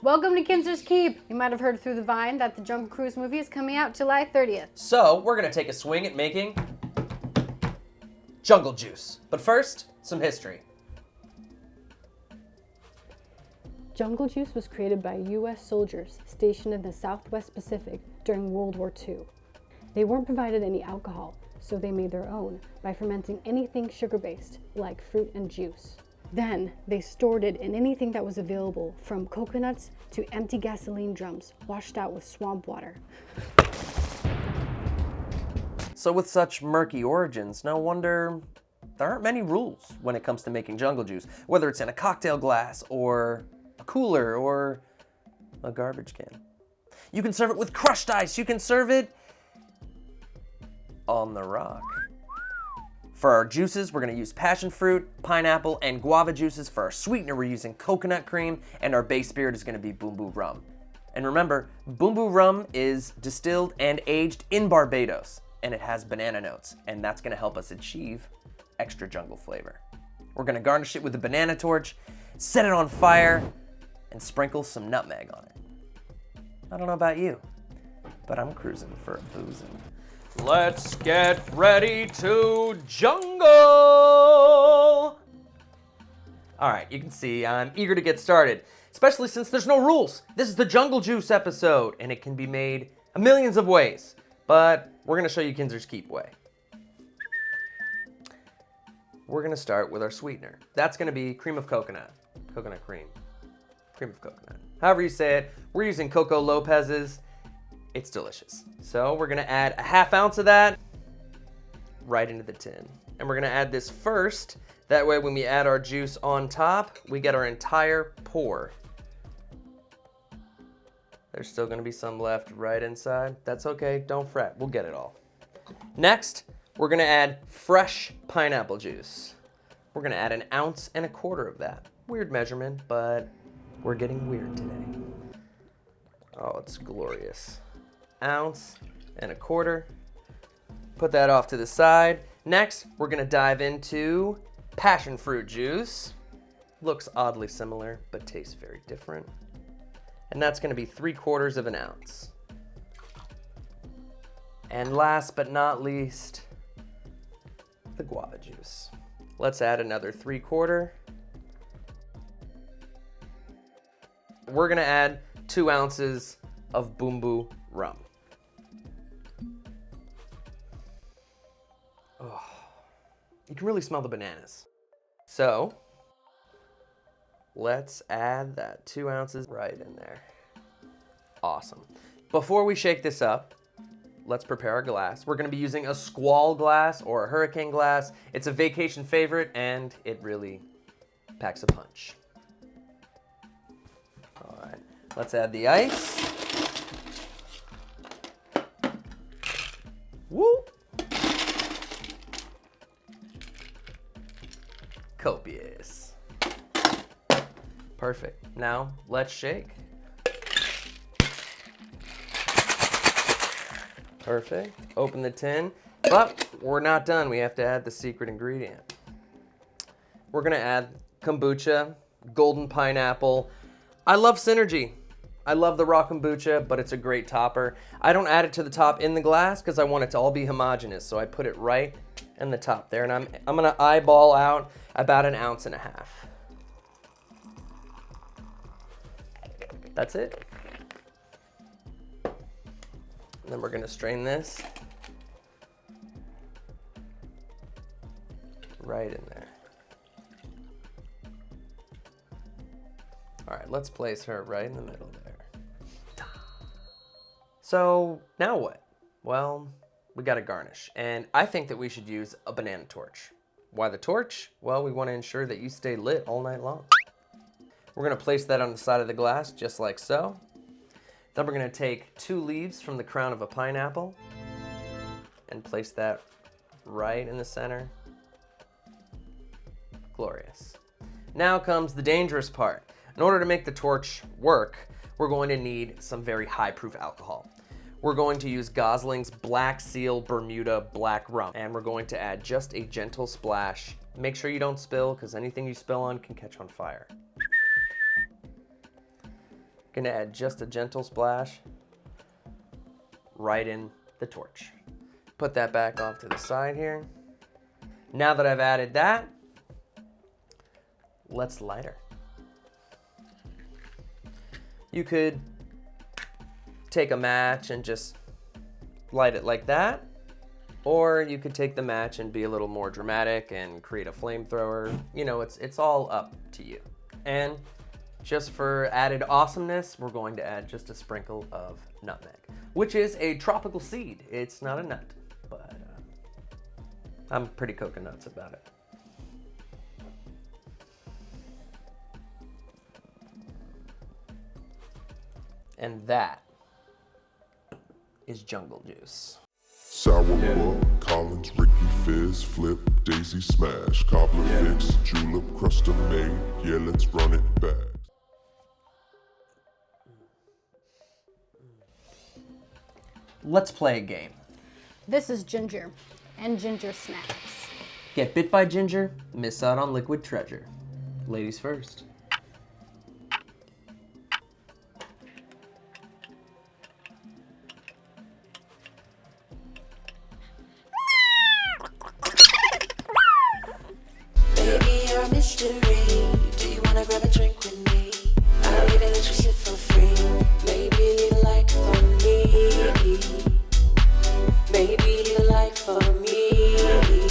Welcome to kinser'skeep. You might have heard through the vine that the Jungle Cruise movie is coming out July 30th. So we're gonna take a swing at making jungle juice. But first, some history. Jungle juice was created by U.S. soldiers stationed in the Southwest Pacific during World War II. They weren't provided any alcohol, so they made their own by fermenting anything sugar-based, like fruit and juice. Then, they stored it in anything that was available, from coconuts to empty gasoline drums washed out with swamp water. So with such murky origins, no wonder there aren't many rules when it comes to making jungle juice, whether it's in a cocktail glass or a cooler or a garbage can. You can serve it with crushed ice, you can serve it on the rock. For our juices, we're gonna use passion fruit, pineapple, and guava juices. For our sweetener, we're using coconut cream, and our base spirit is gonna be Bumbu rum. And remember, Bumbu rum is distilled and aged in Barbados, and it has banana notes, and that's gonna help us achieve extra jungle flavor. We're gonna garnish it with a banana torch, set it on fire, and sprinkle some nutmeg on it. I don't know about you, but I'm cruising for a boozing. Let's get ready to jungle! All right, you can see I'm eager to get started, especially since there's no rules. This is the jungle juice episode, and it can be made millions of ways, but we're gonna show you kinser'skeep way. We're gonna start with our sweetener. That's gonna be cream of coconut, coconut cream of coconut. However you say it, we're using Coco Lopez's. It's delicious. So we're gonna add a ½ ounce of that right into the tin. And we're gonna add this first. That way when we add our juice on top, we get our entire pour. There's still gonna be some left right inside. That's okay, don't fret, we'll get it all. Next, we're gonna add fresh pineapple juice. We're gonna add 1.25 ounces of that. Weird measurement, but we're getting weird today. Oh, it's glorious. 1.25 ounces. Put that off to the side. Next, we're gonna dive into passion fruit juice. Looks oddly similar, but tastes very different. And that's gonna be 3/4 ounce. And last but not least, the guava juice. Let's add another 3/4. We're gonna add 2 ounces of Bumbu rum. Oh, you can really smell the bananas. So, let's add that 2 ounces right in there. Awesome. Before we shake this up, let's prepare our glass. We're gonna be using a squall glass or a hurricane glass. It's a vacation favorite and it really packs a punch. All right, let's add the ice. Woo! Copious. Perfect. Now, let's shake. Perfect. Open the tin. But we're not done. We have to add the secret ingredient. We're gonna add kombucha, golden pineapple. I love Synergy. I love the raw kombucha, but it's a great topper. I don't add it to the top in the glass because I want it to all be homogeneous, so I put it right in the top there, and I'm gonna eyeball out about 1.5 ounces. That's it. And then we're gonna strain this right in there. All right, let's place her right in the middle there. So now what? Well, we gotta garnish. And I think that we should use a banana torch. Why the torch? Well, we wanna ensure that you stay lit all night long. We're gonna place that on the side of the glass, just like so. Then we're gonna take 2 leaves from the crown of a pineapple and place that right in the center. Glorious. Now comes the dangerous part. In order to make the torch work, we're going to need some very high proof alcohol. We're going to use Gosling's Black Seal Bermuda Black Rum, and we're going to add just a gentle splash. Make sure you don't spill, because anything you spill on can catch on fire. Gonna add just a gentle splash right in the torch. Put that back off to the side here. Now that I've added that, let's light her. You could take a match and just light it like that, or you could take the match and be a little more dramatic and create a flamethrower. You know, it's all up to you. And just for added awesomeness, we're going to add just a sprinkle of nutmeg, which is a tropical seed. It's not a nut, but I'm pretty coconuts about it. And that is jungle juice. Sourpuss, Collins, Ricky Fizz, Flip, Daisy Smash, Cobbler Fix, Julep, Custom Made, yeah, let's run it back. Let's play a game. This is ginger and ginger snacks. Get bit by ginger, miss out on liquid treasure. Ladies first.